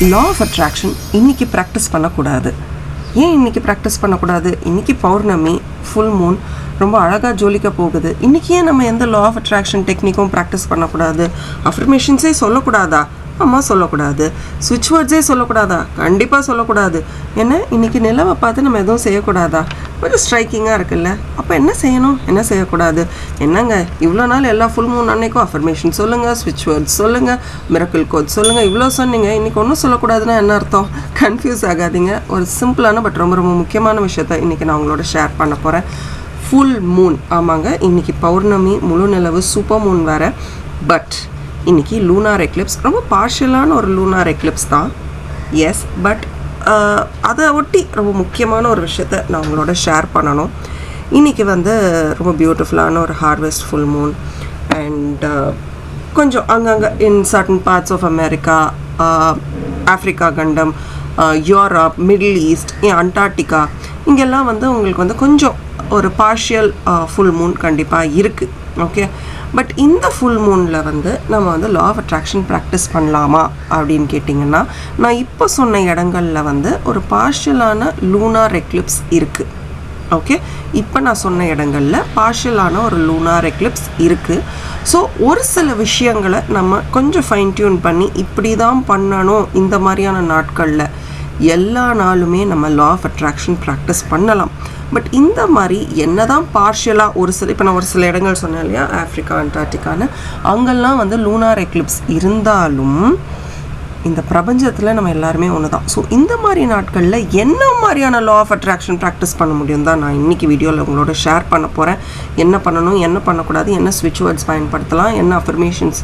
Law of attraction இன்றைக்கி practice பண்ணக்கூடாது. ஏன் இன்றைக்கி ப்ராக்டிஸ் பண்ணக்கூடாது? இன்றைக்கி பௌர்ணமி, ஃபுல் மூன், ரொம்ப அழகாக ஜொலிக்க போகுது. இன்றைக்கி ஏன் நம்ம எந்த லா ஆஃப் அட்ராக்ஷன் டெக்னிக்கும் ப்ராக்டிஸ் பண்ணக்கூடாது? அஃபர்மேஷன்ஸே சொல்லக்கூடாதா? அம்மா சொல்லக்கூடாது. ஸ்விட்ச் வேர்ட்ஸே சொல்லக்கூடாதா? கண்டிப்பாக சொல்லக்கூடாது. ஏன்னா இன்றைக்கி நிலவை பார்த்து நம்ம எதுவும் செய்யக்கூடாதா? கொஞ்சம் ஸ்ட்ரைக்கிங்காக இருக்குல்ல. அப்போ என்ன செய்யணும், என்ன செய்யக்கூடாது? என்னங்க இவ்வளோ நாள் எல்லா ஃபுல் மூன் அன்னைக்கும் அஃபர்மேஷன் சொல்லுங்கள், ஸ்விட்ச் வேர்ட்ஸ் சொல்லுங்கள், மிரக்கிள் கோட் சொல்லுங்கள், இவ்வளோ சொன்னீங்க, இன்றைக்கி ஒன்றும் சொல்லக்கூடாதுன்னா என்ன அர்த்தம்? கன்ஃபியூஸ் ஆகாதீங்க. ஒரு சிம்பிளான பட் ரொம்ப ரொம்ப முக்கியமான விஷயத்த இன்றைக்கி நான் உங்களோட ஷேர் பண்ண போகிறேன். Full Moon. ஆமாங்க, இன்றைக்கி பௌர்ணமி, முழு நிலவு, சூப்பர் மூன் வேறு. பட் இன்றைக்கி லூனார் எக்லிப்ஸ், ரொம்ப பார்ஷியலான ஒரு லூனார் எக்லிப்ஸ் தான். எஸ், பட் அதை ஒட்டி ரொம்ப முக்கியமான ஒரு விஷயத்த நான் உங்களோட ஷேர் பண்ணணும். இன்றைக்கி ரொம்ப பியூட்டிஃபுல்லான ஒரு ஹார்வெஸ்ட் ஃபுல் மூன். அண்ட் கொஞ்சம் அங்கங்கே in certain parts of America, Africa கண்டம், யூரோப், மிடில் ஈஸ்ட், அண்டார்டிகா, இங்கெல்லாம் உங்களுக்கு கொஞ்சம் ஒரு பார்ஷியல் ஃபுல் மூன் கண்டிப்பாக இருக்குது. ஓகே, பட் இந்த ஃபுல் மூனில் நம்ம லா ஆஃப் அட்ராக்ஷன் ப்ராக்டிஸ் பண்ணலாமா அப்படின்னு கேட்டிங்கன்னா, நான் இப்போ சொன்ன இடங்களில் ஒரு பார்ஷியலான லூனார் எக்லிப்ஸ் இருக்குது. ஓகே, இப்போ நான் சொன்ன இடங்களில் பார்ஷியலான ஒரு லூனார் எக்லிப்ஸ் இருக்குது. ஸோ ஒரு சில விஷயங்களை நம்ம கொஞ்சம் ஃபைன் டியூன் பண்ணி இப்படி தான் பண்ணணும். இந்த மாதிரியான நாட்களில் எல்லா நாளுமே நம்ம லா ஆஃப் அட்ராக்ஷன் ப்ராக்டிஸ் பண்ணலாம். பட் இந்த மாதிரி என்ன தான் பார்ஷியலாக இப்போ நான் ஒரு சில இடங்கள் சொன்னேன் இல்லையா, ஆஃப்ரிக்கா, அண்டார்டிகான்னு, அங்கெல்லாம் லூனார் எக்லிப்ஸ் இருந்தாலும் இந்த பிரபஞ்சத்தில் நம்ம எல்லாருமே ஒன்று தான். ஸோ இந்த மாதிரி நாட்களில் என்ன மாதிரியான லா ஆஃப் அட்ராக்ஷன் ப்ராக்டிஸ் பண்ண முடியும் தான் நான் இன்றைக்கி வீடியோவில் உங்களோட ஷேர் பண்ண போகிறேன். என்ன பண்ணணும், என்ன பண்ணக்கூடாது, என்ன ஸ்விட்ச் வேர்ட்ஸ் பயன்படுத்தலாம், என்ன அஃபர்மேஷன்ஸ்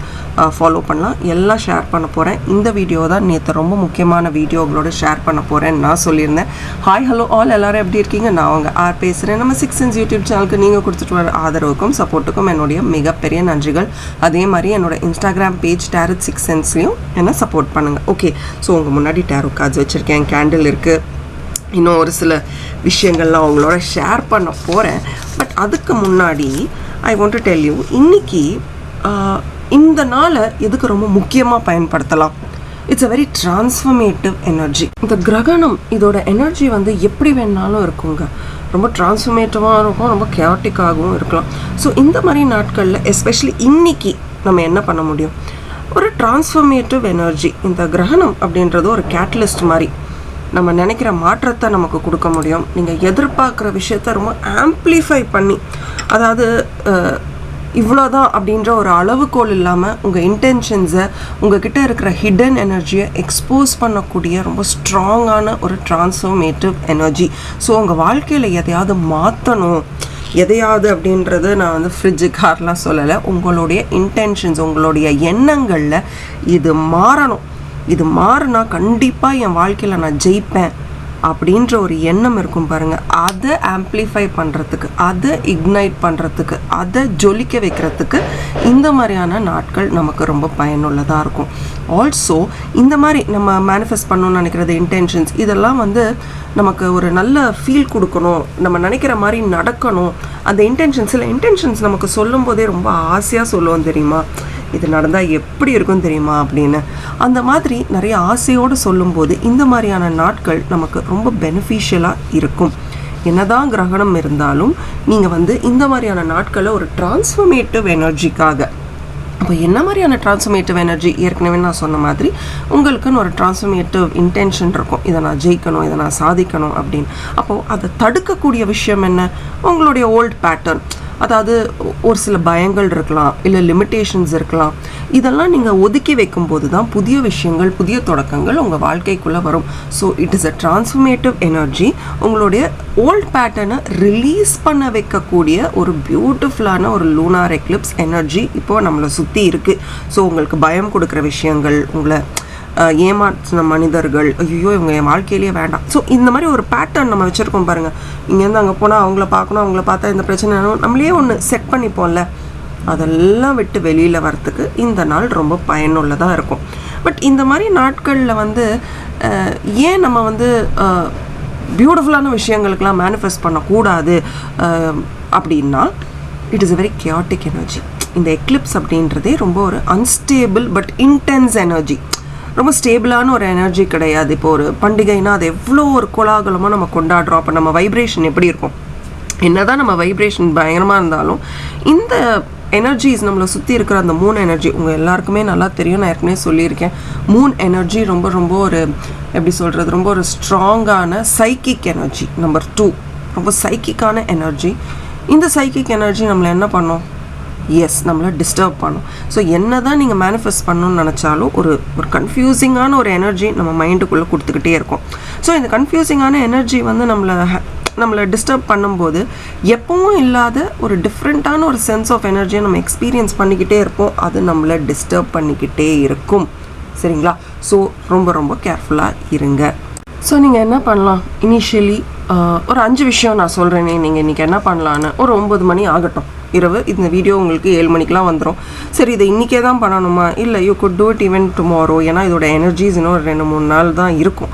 ஃபாலோ பண்ணலாம், எல்லாம் ஷேர் பண்ண போகிறேன். இந்த வீடியோ தான் நேற்று ரொம்ப முக்கியமான வீடியோ உங்களோட ஷேர் பண்ண போகிறேன்னு நான் சொல்லியிருந்தேன். ஹாய், ஹலோ ஆல், எல்லோரும் எப்படி இருக்கீங்க? நான் அவங்க பேசுகிறேன். நம்ம 6 Sense யூடியூப் சேனலுக்கு நீங்கள் கொடுத்துட்டு வர ஆதரவுக்கும் சப்போர்ட்டுக்கும் என்னுடைய மிகப்பெரிய நன்றிகள். அதே மாதிரி என்னோட இன்ஸ்டாகிராம் பேஜ் Tarot 6 Senseலையும் என்ன சப்போர்ட் பண்ணுங்கள். ஓகே, ஸோ உங்கள் முன்னாடி டேரோ கார்ட்ஸ் வச்சுருக்கேன், கேண்டில் இருக்குது, இன்னும் ஒரு சில விஷயங்கள்லாம் உங்களோட ஷேர் பண்ண போகிறேன். பட் அதுக்கு முன்னாடி I want to tell you, இன்றைக்கி இந்த நாளை எதுக்கு ரொம்ப முக்கியமாக பயன்படுத்தலாம்? It's a very transformative energy. இந்த கிரகணம் இதோட எனர்ஜி எப்படி வேணாலும் இருக்குங்க. ரொம்ப டிரான்ஸ்ஃபர்மேட்டிவாக இருக்கும், ரொம்ப கேட்டிக்காகவும் இருக்கலாம். ஸோ இந்த மாதிரி நாட்களில் எஸ்பெஷலி இன்றைக்கி நம்ம என்ன பண்ண முடியும்? ஒரு டிரான்ஸ்ஃபர்மேட்டிவ் எனர்ஜி. இந்த கிரகணம் அப்படின்றது ஒரு கேட்டலிஸ்ட் மாதிரி. நம்ம நினைக்கிற மாற்றத்தை நமக்கு கொடுக்க முடியும். நீங்கள் எதிர்பார்க்குற விஷயத்த ரொம்ப ஆம்ப்ளிஃபை பண்ணி, அதாவது இவ்வளோதான் அப்படின்ற ஒரு அளவுகோல் இல்லாமல் உங்கள் இன்டென்ஷன்ஸை, உங்ககிட்ட இருக்கிற ஹிடன் எனர்ஜியை எக்ஸ்போஸ் பண்ணக்கூடிய ரொம்ப ஸ்ட்ராங்கான ஒரு டிரான்ஸ்ஃபர்மேட்டிவ் எனர்ஜி. ஸோ உங்கள் வாழ்க்கையில் எதையாவது மாற்றணும், எதையாவது அப்படின்றது நான் ஃப்ரிட்ஜு, கார்லாம் சொல்லலை. உங்களுடைய இன்டென்ஷன்ஸ், உங்களுடைய எண்ணங்களில் இது மாறணும். இது மாறினா கண்டிப்பாக என் வாழ்க்கையில் நான் ஜெயிப்பேன் அப்படின்ற ஒரு எண்ணம் இருக்கும் பாருங்கள். அதை ஆம்ப்ளிஃபை பண்ணுறதுக்கு, அதை இக்னைட் பண்ணுறதுக்கு, அதை ஜொலிக்க வைக்கிறதுக்கு இந்த மாதிரியான நாட்கள் நமக்கு ரொம்ப பயனுள்ளதாக இருக்கும். ஆல்சோ இந்த மாதிரி நம்ம மேனிஃபெஸ்ட் பண்ணணும்னு நினைக்கிறது இன்டென்ஷன்ஸ், இதெல்லாம் நமக்கு ஒரு நல்ல ஃபீல் கொடுக்கணும், நம்ம நினைக்கிற மாதிரி நடக்கணும். அந்த இன்டென்ஷன்ஸ் நமக்கு சொல்லும் போதே ரொம்ப ஆசையாக சொல்லுவோம் தெரியுமா, இது நடந்தால் எப்படி இருக்கும் தெரியுமா அப்படின்னு. அந்த மாதிரி நிறைய ஆசையோடு சொல்லும்போது இந்த மாதிரியான நாட்கள் நமக்கு ரொம்ப பெனிஃபிஷியலாக இருக்கும். என்னதான் கிரகணம் இருந்தாலும் நீங்கள் இந்த மாதிரியான நாட்களை ஒரு டிரான்ஸ்ஃபர்மேட்டிவ் எனர்ஜிக்காக, அப்போ என்ன மாதிரியான டிரான்ஸ்ஃபர்மேட்டிவ் எனர்ஜி? ஏற்கனவே நான் சொன்ன மாதிரி உங்களுக்குன்னு ஒரு டிரான்ஸ்ஃபர்மேட்டிவ் இன்டென்ஷன் இருக்கும், இதை நான் ஜெயிக்கணும், இதை நான் சாதிக்கணும் அப்படின்னு. அப்போது அதை தடுக்கக்கூடிய விஷயம் என்ன? உங்களுடைய ஓல்ட் பேட்டர்ன். அதாவது ஒரு சில பயங்கள் இருக்கலாம், இல்லை லிமிட்டேஷன்ஸ் இருக்கலாம். இதெல்லாம் நீங்கள் ஒதுக்கி வைக்கும்போது தான் புதிய விஷயங்கள், புதிய தொடக்கங்கள் உங்கள் வாழ்க்கைக்குள்ளே வரும். So it is a transformative energy. உங்களுடைய ஓல்ட் பேட்டர்னை ரிலீஸ் பண்ண வைக்கக்கூடிய ஒரு பியூட்டிஃபுல்லான ஒரு லூனார் எக்லிப்ஸ் எனர்ஜி இப்போது நம்மளை சுற்றி இருக்குது. ஸோ உங்களுக்கு பயம் கொடுக்குற விஷயங்கள், உங்களை ஏமாற்றின மனிதர்கள், ஐயோ இவங்க என் வாழ்க்கையிலேயே வேண்டாம். ஸோ இந்த மாதிரி ஒரு பேட்டர்ன் நம்ம வச்சுருக்கோம் பாருங்கள். இங்கேருந்து அங்கே போனால் அவங்கள பார்க்கணும், அவங்கள பார்த்தா இந்த பிரச்சனை, நம்மளே ஒன்று செட் பண்ணிப்போம்ல, அதெல்லாம் விட்டு வெளியில் வரத்துக்கு இந்த நாள் ரொம்ப பயனுள்ளதாக இருக்கும். பட் இந்த மாதிரி நாட்களில் ஏன் நம்ம பியூட்டிஃபுல்லான விஷயங்களுக்கெல்லாம் மேனிஃபெஸ்ட் பண்ணக்கூடாது அப்படின்னா, it is a very chaotic energy. இந்த எக்லிப்ஸ் அப்படின்றதே ரொம்ப ஒரு அன்ஸ்டேபிள் பட் இன்டென்ஸ் எனர்ஜி. ரொம்ப ஸ்டேபிளான ஒரு எனர்ஜி கிடையாது. இப்போ ஒரு பண்டிகைனா அது எவ்வளோ ஒரு கோலாகலமாக நம்ம கொண்டாடுறோம். அப்போ நம்ம வைப்ரேஷன் எப்படி இருக்கும்? என்னதான் நம்ம வைப்ரேஷன் பயங்கரமாக இருந்தாலும் இந்த எனர்ஜிஸ் நம்மளை சுற்றி இருக்கிற அந்த மூன் எனர்ஜி உங்கள் எல்லாருக்குமே நல்லா தெரியும். நான் ஏற்கனவே சொல்லியிருக்கேன், மூன் எனர்ஜி ரொம்ப ரொம்ப ஒரு எப்படி சொல்கிறது, ரொம்ப ஒரு ஸ்ட்ராங்கான சைக்கிக் எனர்ஜி. நம்பர் 2, ரொம்ப சைக்கிக்கான எனர்ஜி. இந்த சைக்கிக் எனர்ஜி நம்மளை என்ன பண்ணோம்? எஸ், நம்மளை டிஸ்டர்ப் பண்ணும். ஸோ என்ன தான் நீங்கள் மேனிஃபெஸ்ட் பண்ணணும்னு நினச்சாலும் ஒரு கன்ஃபியூசிங்கான ஒரு எனர்ஜி நம்ம மைண்டுக்குள்ளே கொடுத்துக்கிட்டே இருக்கும். ஸோ இந்த கன்ஃபியூசிங்கான எனர்ஜி வந்து நம்மளை டிஸ்டர்ப் பண்ணும்போது எப்பவும் இல்லாத ஒரு டிஃப்ரெண்ட்டான ஒரு சென்ஸ் ஆஃப் எனர்ஜியை நம்ம எக்ஸ்பீரியன்ஸ் பண்ணிக்கிட்டே இருப்போம். அது நம்மளை டிஸ்டர்ப் பண்ணிக்கிட்டே இருக்கும். சரிங்களா? ஸோ ரொம்ப ரொம்ப கேர்ஃபுல்லாக இருங்க. ஸோ நீங்கள் என்ன பண்ணலாம்? இனிஷியலி ஒரு 5 விஷயம் நான் சொல்கிறேனே, நீங்கள் இன்றைக்கி என்ன பண்ணலான்னு. ஒரு 9 மணி ஆகட்டும் இரவு. இந்த வீடியோ உங்களுக்கு 7 மணிக்கெலாம் வந்துடும். சரி, இதை இன்றைக்கே தான் பண்ணணுமா? இல்லை, you good do it even tomorrow. ஏன்னா இதோட எனர்ஜிஸ் இன்னும் ஒரு 2-3 நாள் தான் இருக்கும்.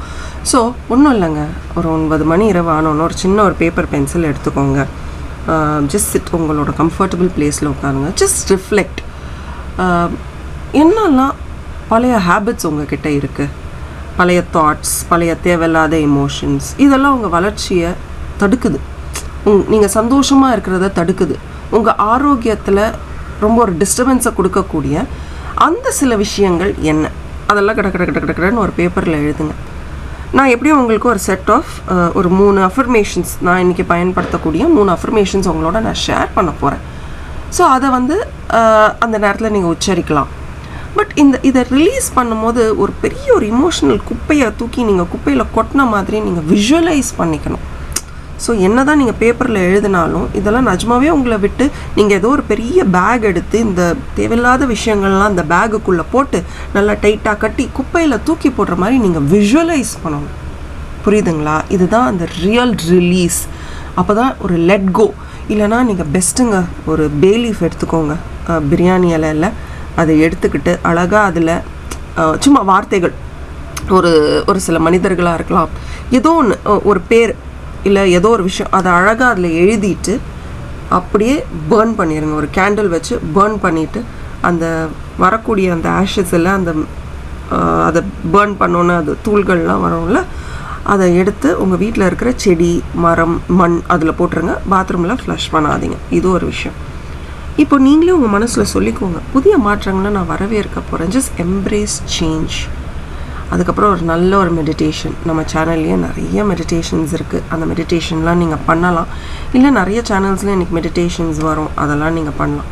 ஸோ ஒன்றும் இல்லைங்க, ஒரு 9 மணி இரவு ஆனோன்னு ஒரு சின்ன ஒரு பேப்பர் பென்சில் எடுத்துக்கோங்க. ஜஸ்ட் சிட், உங்களோட கம்ஃபர்டபுள் பிளேஸில் உட்காருங்க. Just reflect. என்னெல்லாம் பழைய ஹேபிட்ஸ் உங்ககிட்ட இருக்குது, பழைய தாட்ஸ், பழைய தேவையில்லாத எமோஷன்ஸ், இதெல்லாம் உங்கள் வளர்ச்சியை தடுக்குது. நீங்கள் சந்தோஷமாக இருக்கிறத தடுக்குது. உங்கள் ஆரோக்கியத்தில் ரொம்ப ஒரு டிஸ்டர்பன்ஸை கொடுக்கக்கூடிய அந்த சில விஷயங்கள் என்ன, அதெல்லாம் கடன்னு ஒரு பேப்பரில் எழுதுங்க. நான் எப்படியும் உங்களுக்கு ஒரு செட் ஆஃப் ஒரு 3 அஃபர்மேஷன்ஸ், நான் இன்றைக்கி பயன்படுத்தக்கூடிய 3 அஃபர்மேஷன்ஸ் உங்களோட நான் ஷேர் பண்ண போகிறேன். ஸோ அதை வந்து அந்த நேரத்தில் நீங்கள் உச்சரிக்கலாம். பட் இதை ரிலீஸ் பண்ணும்போது ஒரு பெரிய ஒரு இமோஷனல் குப்பையை தூக்கி நீங்கள் குப்பையில் கொட்டின மாதிரி நீங்கள் விஷுவலைஸ் பண்ணிக்கணும். ஸோ என்ன தான் நீங்கள் பேப்பரில் எழுதினாலும் இதெல்லாம் நிஜமாவே உங்களை விட்டு நீங்கள் ஏதோ ஒரு பெரிய பேக் எடுத்து இந்த தேவையில்லாத விஷயங்கள்லாம் அந்த பேகுக்குள்ளே போட்டு நல்லா டைட்டாக கட்டி குப்பையில் தூக்கி போடுற மாதிரி நீங்கள் விஷுவலைஸ் பண்ணணும். புரியுதுங்களா? இதுதான் அந்த ரியல் ரிலீஸ். அப்போ தான் ஒரு லெட் கோ. இல்லைனா நீங்கள் பெஸ்ட்டுங்க, ஒரு பே லீஃப் எடுத்துக்கோங்க, பிரியாணி இலையில் அதை எடுத்துக்கிட்டு அழகாக அதில் சும்மா வார்த்தைகள், ஒரு சில மனிதர்களாக இருக்கலாம், ஏதோ ஒன்று, ஒரு பேர் இல்லை ஏதோ ஒரு விஷயம், அதை அழகாக அதில் எழுதிட்டு அப்படியே பேர்ன் பண்ணிடுங்க. ஒரு கேண்டில் வச்சு பேர்ன் பண்ணிவிட்டு அந்த வரக்கூடிய அந்த ஆஷஸில் அதை பேர்ன் பண்ணோன்னு அது தூள்கள்லாம் வரும்ல, அதை எடுத்து உங்கள் வீட்டில் இருக்கிற செடி, மரம், மண் அதில் போட்டுருங்க. பாத்ரூமில் ஃப்ளஷ் பண்ணாதீங்க. இது ஒரு விஷயம். இப்போ நீங்களே உங்கள் மனசில் சொல்லிக்கோங்க, புதிய மாற்றங்களை நான் வரவேற்க போகிறேன். Just embrace change. அதுக்கப்புறம் ஒரு நல்ல ஒரு மெடிடேஷன். நம்ம சேனல்லையே நிறைய மெடிடேஷன்ஸ் இருக்குது. அந்த மெடிடேஷன்லாம் நீங்கள் பண்ணலாம். இல்லை நிறைய சேனல்ஸில் இன்றைக்கி மெடிடேஷன்ஸ் வரும், அதெல்லாம் நீங்கள் பண்ணலாம்.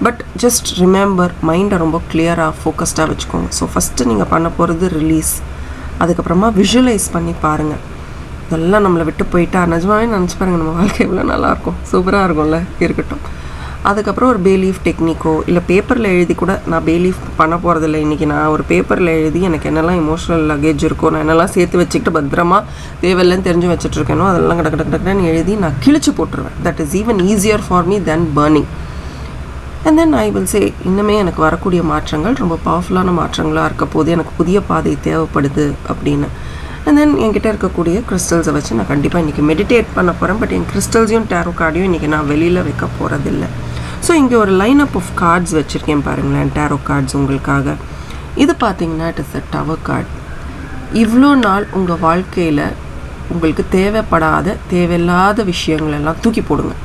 பட் ஜஸ்ட் ரிமெம்பர், மைண்டை ரொம்ப கிளியராக ஃபோக்கஸ்டாக வச்சுக்கோங்க. ஸோ ஃபஸ்ட்டு நீங்கள் பண்ண போகிறது ரிலீஸ். அதுக்கப்புறமா விஷுவலைஸ் பண்ணி பாருங்கள். இதெல்லாம் நம்மளை விட்டு போயிட்டா நிஜமாவே நினச்சி பாருங்கள், நம்ம வாழ்க்கை எவ்வளோ நல்லாயிருக்கும், சூப்பராக இருக்கும்ல. இருக்கட்டும். அதுக்கப்புறம் ஒரு பே லீஃப் டெக்னிக்கோ இல்லை பேப்பரில் எழுதி கூட, நான் பே லீஃப் பண்ண போகிறதில்ல இன்றைக்கி. நான் ஒரு பேப்பரில் எழுதி எனக்கு என்னெல்லாம் எமோஷ்னல் லக்கேஜ் இருக்கோ, நான் என்னெல்லாம் சேர்த்து வச்சுக்கிட்டு பத்திரமா தேவையில்லைன்னு தெரிஞ்சு வச்சுட்ருக்கேனோ அதெல்லாம் கடன்னு எழுதி நான் கிழிச்சு போட்டுருவேன். That is even easier for me then burning. And then I will say, இன்னுமே எனக்கு வரக்கூடிய மாற்றங்கள் ரொம்ப பவர்ஃபுல்லான மாற்றங்களாக இருக்க போது, எனக்கு புதிய பாதை தேவைப்படுது அப்படின்னு. அண்ட் தென் என்கிட்ட இருக்கக்கூடிய கிறிஸ்டல்ஸை வச்சு நான் கண்டிப்பாக இன்றைக்கி மெடிடேட் பண்ண போகிறேன். பட் என் கிறிஸ்டல்ஸையும் டேரோ கார்டையும் இன்றைக்கி நான் வெளியில் வைக்க போகிறதில்ல. ஸோ இங்கே ஒரு லைன் அப் ஆஃப் கார்ட்ஸ் வச்சுருக்கேன் பாருங்களேன், டேரோ கார்ட்ஸ் உங்களுக்காக. இது பார்த்தீங்கன்னா it is a tower card. இவ்வளோ நாள் உங்கள் வாழ்க்கையில் உங்களுக்கு தேவைப்படாத தேவையில்லாத விஷயங்களெல்லாம் தூக்கி போடுங்க.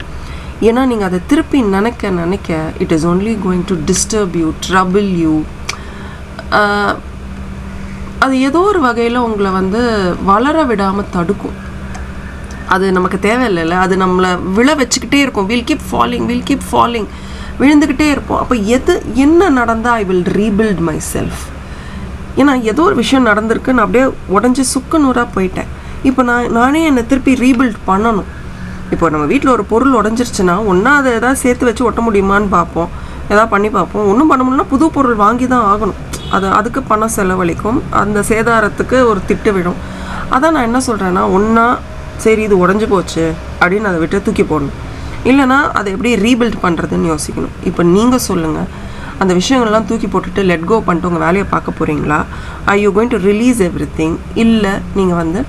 ஏன்னா நீங்கள் அதை திருப்பி நினைக்க it is only going to disturb you, trouble you. அது ஏதோ ஒரு வகையில் உங்களை வந்து வளர விடாமல் தடுக்கும். அது நமக்கு தேவையில்லைல்ல, அது நம்மளை விழ வச்சுக்கிட்டே இருக்கும். வில் கீப் ஃபாலிங், விழுந்துக்கிட்டே இருப்போம். அப்போ என்ன நடந்தால் I will rebuild my self. ஏன்னா ஏதோ ஒரு விஷயம் நடந்திருக்கு, நான் அப்படியே உடஞ்சி சுக்கு நூறாக போயிட்டேன். இப்போ நானே என்னை திருப்பி ரீபில்ட் பண்ணணும். இப்போ நம்ம வீட்டில் ஒரு பொருள் உடஞ்சிருச்சுன்னா ஒன்றா அதை எதாவது சேர்த்து வச்சு ஒட்ட முடியுமான்னு பார்ப்போம், எதாவது பண்ணி பார்ப்போம். ஒன்றும் பண்ண முடியலன்னா புது பொருள் வாங்கி தான் ஆகணும். அதுக்கு பணம் செலவழிக்கும், அந்த சேதாரத்துக்கு ஒரு திட்டு விடும். அதான் நான் என்ன சொல்கிறேன்னா, ஒன்றா சரி இது உடஞ்சி போச்சு அப்படின்னு அதை விட்டு தூக்கி போடணும். இல்லைனா அதை எப்படி ரீபில்ட் பண்ணுறதுன்னு யோசிக்கணும். இப்போ நீங்கள் சொல்லுங்கள், அந்த விஷயங்கள்லாம் தூக்கி போட்டுட்டு லெட் கோ பண்ணிட்டு உங்கள் வேலையை பார்க்க போகிறீங்களா? I you going to release every thing? இல்லை நீங்கள் வந்து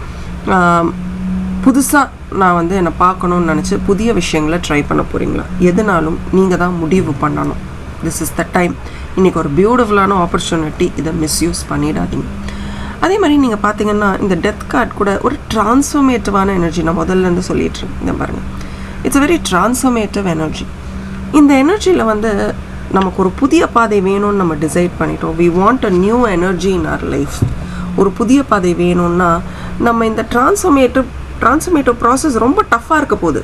புதுசாக நான் வந்து என்னை பார்க்கணுன்னு நினச்சி புதிய விஷயங்களை ட்ரை பண்ண போகிறீங்களா? எதுனாலும் நீங்கள் தான் முடிவு பண்ணணும். This is the time. இன்றைக்கி ஒரு பியூட்டிஃபுல்லான ஆப்பர்ச்சுனிட்டி, இதை மிஸ்யூஸ் பண்ணிடாதீங்க. அதே மாதிரி நீங்கள் பார்த்தீங்கன்னா இந்த டெத் கார்டு கூட ஒரு ட்ரான்ஸ்ஃபர்மேட்டிவான எனர்ஜி நான் முதல்லேருந்து சொல்லிட்டுருக்கேன். இந்த பாருங்கள், இட்ஸ் அ வெரி ட்ரான்ஸ்ஃபர்மேட்டிவ் எனர்ஜி. இந்த எனர்ஜியில் வந்து நமக்கு ஒரு புதிய பாதை வேணும்னு நம்ம டிசைட் பண்ணிட்டோம். We want a new energy in our life. ஒரு புதிய பாதை வேணும்னா நம்ம இந்த ட்ரான்ஸ்ஃபர்மேட்டிவ் ப்ராசஸ் ரொம்ப டஃப்பாக இருக்க போகுது.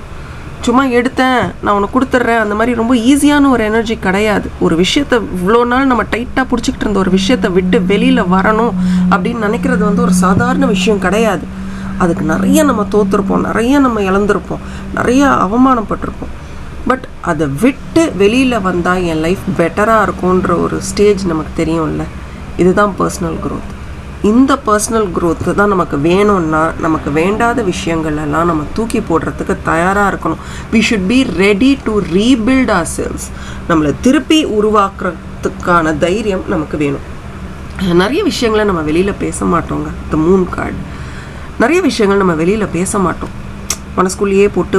சும்மா எடுத்தேன் நான் உனக்கு கொடுத்துட்றேன் அந்த மாதிரி ரொம்ப ஈஸியான ஒரு எனர்ஜி கிடையாது. ஒரு விஷயத்தை இவ்வளோ நாள் நம்ம டைட்டாக பிடிச்சிக்கிட்டு இருந்த ஒரு விஷயத்தை விட்டு வெளியில் வரணும் அப்படின்னு நினைக்கிறது வந்து ஒரு சாதாரண விஷயம் கிடையாது. அதுக்கு நிறைய நம்ம தோற்றுருப்போம், நிறைய நம்ம இழந்திருப்போம், நிறைய அவமானப்பட்டிருப்போம். பட் அதை விட்டு வெளியில் வந்தால் என் லைஃப் பெட்டராக இருக்கும்ன்ற ஒரு ஸ்டேஜ் நமக்கு தெரியும்ல. இதுதான் பர்சனல் க்ரோத். இந்த பர்சனல் க்ரோத்து தான் நமக்கு வேணும்னா நமக்கு வேண்டாத விஷயங்கள் எல்லாம் நம்ம தூக்கி போடுறதுக்கு தயாராக இருக்கணும். We should be ready to rebuild ourselves. நம்மளை திருப்பி உருவாக்குறதுக்கான தைரியம் நமக்கு வேணும். நிறைய விஷயங்களை நம்ம வெளியில் பேச மாட்டோங்க. த மூன் கார்டு, நிறைய விஷயங்கள் நம்ம வெளியில் பேச மாட்டோம். மனசுக்குள்ளேயே போட்டு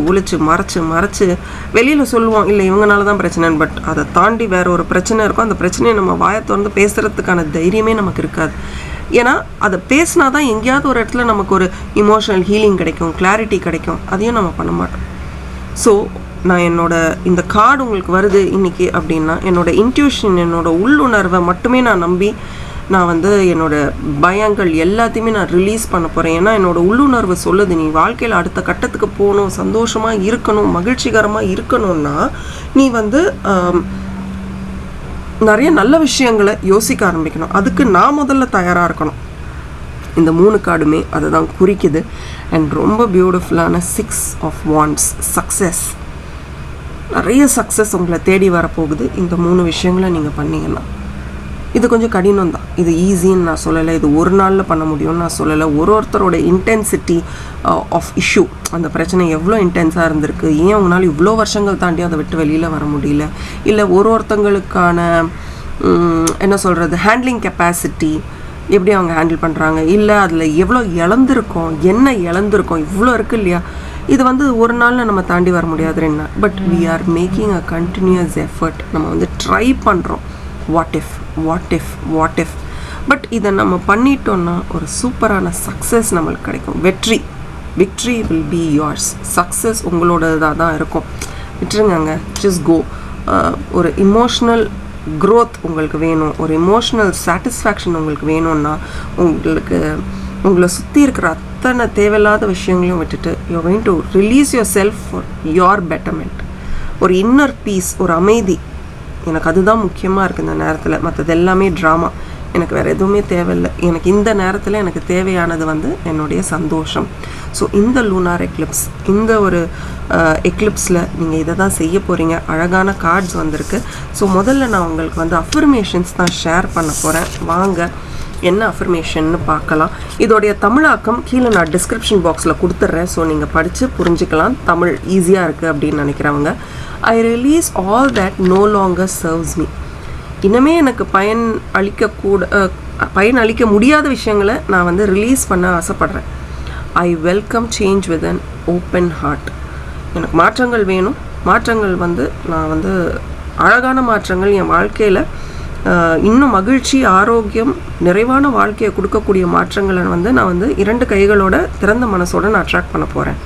உழிச்சு மறைச்சு வெளியில் சொல்லுவோம், இல்லை இவங்கனால தான் பிரச்சனைன்னு. பட் அதை தாண்டி வேறு ஒரு பிரச்சனை இருக்கும். அந்த பிரச்சனையை நம்ம வாயை திறந்து பேசுகிறதுக்கான தைரியமே நமக்கு இருக்காது. ஏன்னா அதை பேசினா தான் எங்கேயாவது ஒரு இடத்துல நமக்கு ஒரு இமோஷனல் ஹீலிங் கிடைக்கும், கிளாரிட்டி கிடைக்கும். அதையும் நம்ம பண்ண மாட்டோம். ஸோ நான் இந்த கார்டு உங்களுக்கு வருது இன்றைக்கி அப்படின்னா என்னோடய இன்ட்யூஷன், என்னோடய உள்ளுணர்வை மட்டுமே நான் நம்பி நான் வந்து என்னோடய பயங்கள் எல்லாத்தையுமே நான் ரிலீஸ் பண்ண போகிறேன். ஏன்னா என்னோடய உள்ளுணர்வு சொல்லுது, நீ வாழ்க்கையில் அடுத்த கட்டத்துக்கு போகணும், சந்தோஷமாக இருக்கணும், மகிழ்ச்சிகரமாக இருக்கணும்னா நீ வந்து நிறைய நல்ல விஷயங்களை யோசிக்க ஆரம்பிக்கணும். அதுக்கு நான் முதல்ல தயாராக இருக்கணும். இந்த 3 கார்டுமே அதை தான் குறிக்குது. அண்ட் ரொம்ப பியூட்டிஃபுல்லான 6 ஆஃப் வாண்ட்ஸ், சக்ஸஸ். நிறைய சக்ஸஸ் உங்களை தேடி வரப்போகுது இந்த 3 விஷயங்களை நீங்கள் பண்ணிங்கன்னா. இது கொஞ்சம் கடினம் தான், இது ஈஸின்னு நான் சொல்லலை, இது ஒரு நாளில் பண்ண முடியும்னு நான் சொல்லலை. ஒருத்தரோட இன்டென்சிட்டி ஆஃப் இஷ்யூ, அந்த பிரச்சனை எவ்வளோ இன்டென்ஸாக இருந்திருக்கு, ஏன் உங்களால் இவ்வளோ வருஷங்கள் தாண்டி அதை விட்டு வெளியில் வர முடியல, இல்லை ஒருத்தங்களுக்கான என்ன சொல்கிறது ஹேண்ட்லிங் கெப்பாசிட்டி எப்படி அவங்க ஹேண்டில் பண்ணுறாங்க, இல்லை அதில் எவ்வளோ இழந்திருக்கோம், என்ன இழந்திருக்கோம், இவ்வளோ இருக்குது இல்லையா. இது வந்து ஒரு நாளில் நம்ம தாண்டி வர முடியாது என்ன. But we are making a continuous effort. நம்ம வந்து ட்ரை பண்ணுறோம். வாட் இஃப் பட் இதை நம்ம பண்ணிட்டோன்னா ஒரு சூப்பரான சக்ஸஸ் நம்மளுக்கு கிடைக்கும். Victory will be yours. Success உங்களோடதாக தான் இருக்கும். விட்டுருங்க, ஜஸ்ட் கோ. ஒரு இமோஷ்னல் க்ரோத் உங்களுக்கு வேணும், ஒரு இமோஷ்னல் சாட்டிஸ்ஃபேக்ஷன் உங்களுக்கு வேணும்னா உங்களை சுற்றி இருக்கிற அத்தனை தேவையில்லாத விஷயங்களையும் விட்டுட்டு you are going to release your self for your betterment. ஒரு இன்னர் பீஸ், ஒரு அமைதி, எனக்கு அதுதான் முக்கியமாக இருக்குது இந்த நேரத்தில். மற்றது எல்லாமே ட்ராமா, எனக்கு வேறு எதுவுமே தேவையில்லை. எனக்கு இந்த நேரத்தில் எனக்கு தேவையானது வந்து என்னுடைய சந்தோஷம். ஸோ இந்த லூனார் எக்லிப்ஸ், இந்த ஒரு எக்லிப்ஸில் நீங்கள் இதை தான் செய்ய போகிறீங்க. அழகான கார்ட்ஸ் வந்திருக்கு. ஸோ முதல்ல நான் உங்களுக்கு வந்து அஃபர்மேஷன்ஸ் தான் ஷேர் பண்ண போகிறேன். வாங்க என்ன அஃபர்மேஷன்னு பார்க்கலாம். இதோடைய தமிழாக்கம் கீழே நான் டிஸ்கிரிப்ஷன் பாக்ஸில் கொடுத்துட்றேன். ஸோ நீங்கள் படித்து புரிஞ்சுக்கலாம். தமிழ் ஈஸியாக இருக்குது அப்படின்னு நினைக்கிறவங்க. I release all that no longer serves me. இனிமே எனக்கு பயன் அளிக்க முடியாத விஷயங்களை நான் வந்து ரிலீஸ் பண்ண ஆசைப்பட்றேன். I welcome change with an open heart. எனக்கு மாற்றங்கள் வேணும். மாற்றங்கள் வந்து நான் வந்து அழகான மாற்றங்கள் என் வாழ்க்கையில் இன்னும் மகிழ்ச்சி, ஆரோக்கியம், நிறைவான வாழ்க்கையை கொடுக்கக்கூடிய மாற்றங்களை வந்து நான் வந்து 2 கைகளோட திறந்த மனசோட நான் அட்ராக்ட் பண்ண போகிறேன்.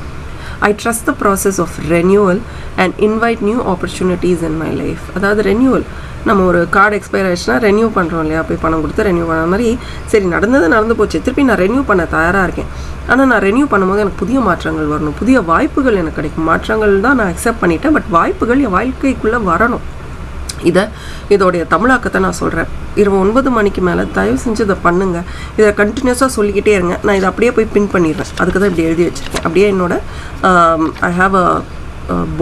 I trust the process of renewal and invite new opportunities in my life. அதாவது ரெனியூவல், நம்ம ஒரு கார்டு எக்ஸ்பயர் ஆகிடுச்சுன்னா ரெனியூ பண்ணுறோம் இல்லையா, போய் பணம் கொடுத்து ரெனியூ பண்ண மாதிரி. சரி, நடந்து போச்சு, திருப்பி நான் ரெனியூ பண்ண தயாராக இருக்கேன். ஆனால் நான் ரெனியூ பண்ணும்போது எனக்கு புதிய மாற்றங்கள் வரணும், புதிய வாய்ப்புகள் எனக்கு கிடைக்கும். மாற்றங்கள் தான் நான் அக்செப்ட் பண்ணிட்டேன், பட் வாய்ப்புகள் என் வாழ்க்கைக்குள்ளே வரணும். இதோடைய தமிழாக்கத்தை நான் சொல்கிறேன். இரவு 9 மணிக்கு மேலே தயவு செஞ்சு இதை பண்ணுங்கள். இதை கண்டினியூஸாக சொல்லிக்கிட்டே இருங்க. நான் இதை அப்படியே போய் பின் பண்ணிடுறேன். அதுக்கு தான் இப்படி எழுதி வச்சுருக்கேன். அப்படியே ஐ ஹாவ் அ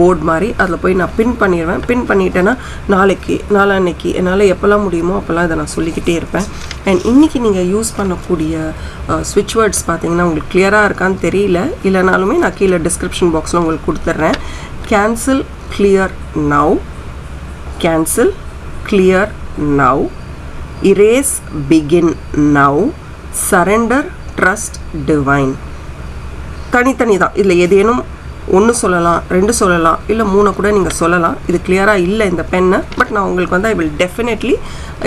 போர்டு மாதிரி, அதில் போய் நான் பின் பண்ணிடுவேன். பின் பண்ணிட்டேன்னா நாளான்னைக்கு என்னால் எப்போல்லாம் முடியுமோ அப்போல்லாம் இதை நான் சொல்லிக்கிட்டே இருப்பேன். அண்ட் இன்றைக்கி நீங்கள் யூஸ் பண்ணக்கூடிய ஸ்விட்ச் வேர்ட்ஸ் பார்த்தீங்கன்னா உங்களுக்கு கிளியராக இருக்கான்னு தெரியல. இல்லைனாலுமே நான் கீழே டிஸ்கிரிப்ஷன் பாக்ஸில் உங்களுக்கு கொடுத்துட்றேன். Cancel, clear, now. Cancel, clear now, erase, begin now, surrender, trust, divine. தனித்தனி தான். இதில் ஏதேனும் 1 சொல்லலாம், 2 சொல்லலாம், இல்லை 3 கூட நீங்கள் சொல்லலாம். இது கிளியராக இல்லை இந்த பெண்ணை, பட் நான் உங்களுக்கு வந்து ஐ வில் டெஃபினெட்லி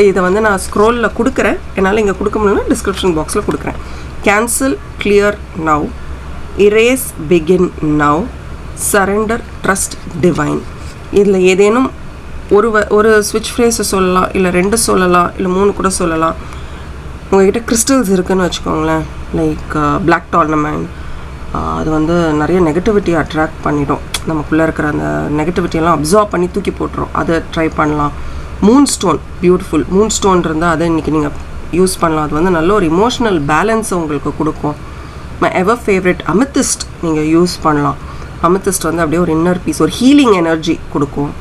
இதை வந்து நான் ஸ்க்ரோலில் கொடுக்குறேன். என்னால் இங்கே கொடுக்க முடியும்னா டிஸ்கிரிப்ஷன் பாக்ஸில் கொடுக்குறேன். Cancel, clear now, erase, begin now, surrender, trust, divine. இதில் ஏதேனும் ஒரு ஸ்விட்ச் ஃப்ரேஸை சொல்லலாம், இல்லை 2 சொல்லலாம், இல்லை 3 கூட சொல்லலாம். உங்கள்கிட்ட கிறிஸ்டல்ஸ் இருக்குதுன்னு வச்சுக்கோங்களேன், லைக் பிளாக் டார்னமெண்ட், அது வந்து நிறைய நெகட்டிவிட்டி அட்ராக்ட் பண்ணிடும். நமக்குள்ளே இருக்கிற அந்த நெகட்டிவிட்டியெல்லாம் அப்சார்ப் பண்ணி தூக்கி போட்டுரும். அதை ட்ரை பண்ணலாம். Moon stone, beautiful Moon stone இருந்தால் அதை இன்றைக்கி நீங்கள் யூஸ் பண்ணலாம். அது வந்து நல்ல ஒரு இமோஷ்னல் பேலன்ஸை உங்களுக்கு கொடுக்கும். மை எவர் ஃபேவரட் அமெத்திஸ்ட் நீங்கள் யூஸ் பண்ணலாம். அமெத்திஸ்ட் வந்து அப்படியே ஒரு இன்னர் பீஸ், ஒரு ஹீலிங் எனர்ஜி கொடுக்கும்.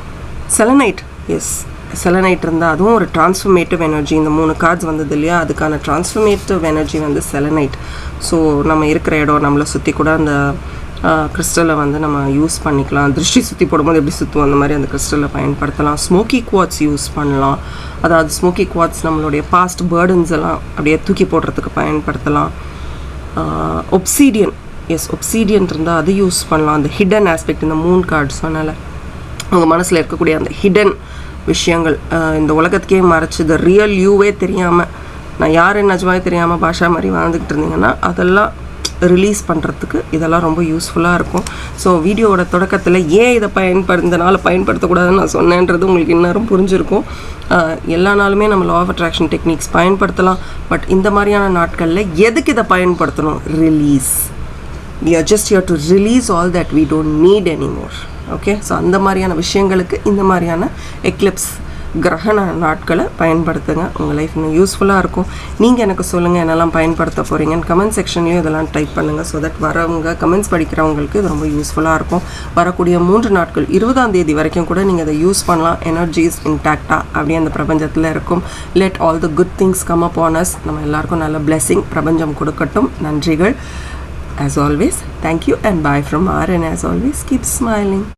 செலனைட், எஸ் செலனைட் இருந்தால் அதுவும் ஒரு ட்ரான்ஸ்ஃபர்மேட்டிவ் எனர்ஜி. இந்த 3 கார்ட்ஸ் வந்தது இல்லையா, அதுக்கான ட்ரான்ஸ்ஃபர்மேட்டிவ் எனர்ஜி வந்து செலனைட். ஸோ நம்ம இருக்கிற இடம் நம்மளை சுற்றி கூட அந்த கிறிஸ்டலை வந்து நம்ம யூஸ் பண்ணிக்கலாம். திருஷ்டி சுற்றி போடும்போது எப்படி சுற்றுவோம் அந்த மாதிரி அந்த கிறிஸ்டலை பயன்படுத்தலாம். ஸ்மோக்கி குவாட்ஸ் யூஸ் பண்ணலாம். அதாவது ஸ்மோக்கி குவாட்ஸ் நம்மளுடைய பாஸ்ட் பேர்டன்ஸ் எல்லாம் அப்படியே தூக்கி போடுறதுக்கு பயன்படுத்தலாம். ஒப்சீடியன், எஸ் ஒப்சீடியன் இருந்தால் அது யூஸ் பண்ணலாம். அந்த ஹிடன் ஆஸ்பெக்ட், இந்த 3 கார்ட்ஸ் அதனால் உங்கள் மனசில் இருக்கக்கூடிய அந்த ஹிடன் விஷயங்கள், இந்த உலகத்துக்கே மறைச்சி த ரியல் யூவே தெரியாமல், நான் யார் நிஜமாவே தெரியாமல் பாஷா மாதிரி வாழ்ந்துக்கிட்டு இருந்தீங்கன்னா அதெல்லாம் ரிலீஸ் பண்ணுறதுக்கு இதெல்லாம் ரொம்ப யூஸ்ஃபுல்லாக இருக்கும். ஸோ வீடியோவோட தொடக்கத்தில் ஏன் இதை இந்த பயன்படுத்தக்கூடாதுன்னு நான் சொன்னேன்றது உங்களுக்கு இன்னும் புரிஞ்சிருக்கும். எல்லா நாளுமே நம்ம லா ஆஃப் அட்ராக்ஷன் டெக்னிக்ஸ் பயன்படுத்தலாம். பட் இந்த மாதிரியான நாட்களில் எதுக்கு இதை பயன்படுத்தணும்? Release. we are just here to release all that we don't need anymore. Okay, so அந்த மாதிரியான விஷயங்களுக்கு இந்த மாதிரியான எக்லிப்ஸ் கிரகண நாட்களை பயன்படுத்துங்க. உங்கள் லைஃப் இன்னும் யூஸ்ஃபுல்லாக இருக்கும். நீங்கள் எனக்கு சொல்லுங்கள் என்னெல்லாம் பயன்படுத்த போகிறீங்கன்னு கமெண்ட் செக்ஷன்லேயும் இதெல்லாம் டைப் பண்ணுங்கள். ஸோ தட் வரவங்க கமெண்ட்ஸ் படிக்கிறவங்களுக்கு இது ரொம்ப யூஸ்ஃபுல்லாக இருக்கும். வரக்கூடிய 3 நாட்கள் 20ஆம் தேதி வரைக்கும் கூட நீங்கள் அதை யூஸ் பண்ணலாம். எனர்ஜிஸ் இன்டாக்டாக அப்படியே அந்த பிரபஞ்சத்தில் இருக்கும். Let all the good things come up on us. நம்ம எல்லாருக்கும் நல்ல பிளெஸிங் பிரபஞ்சம் கொடுக்கட்டும். நன்றிகள். As always, thank you and bye from R, and as always, keep smiling.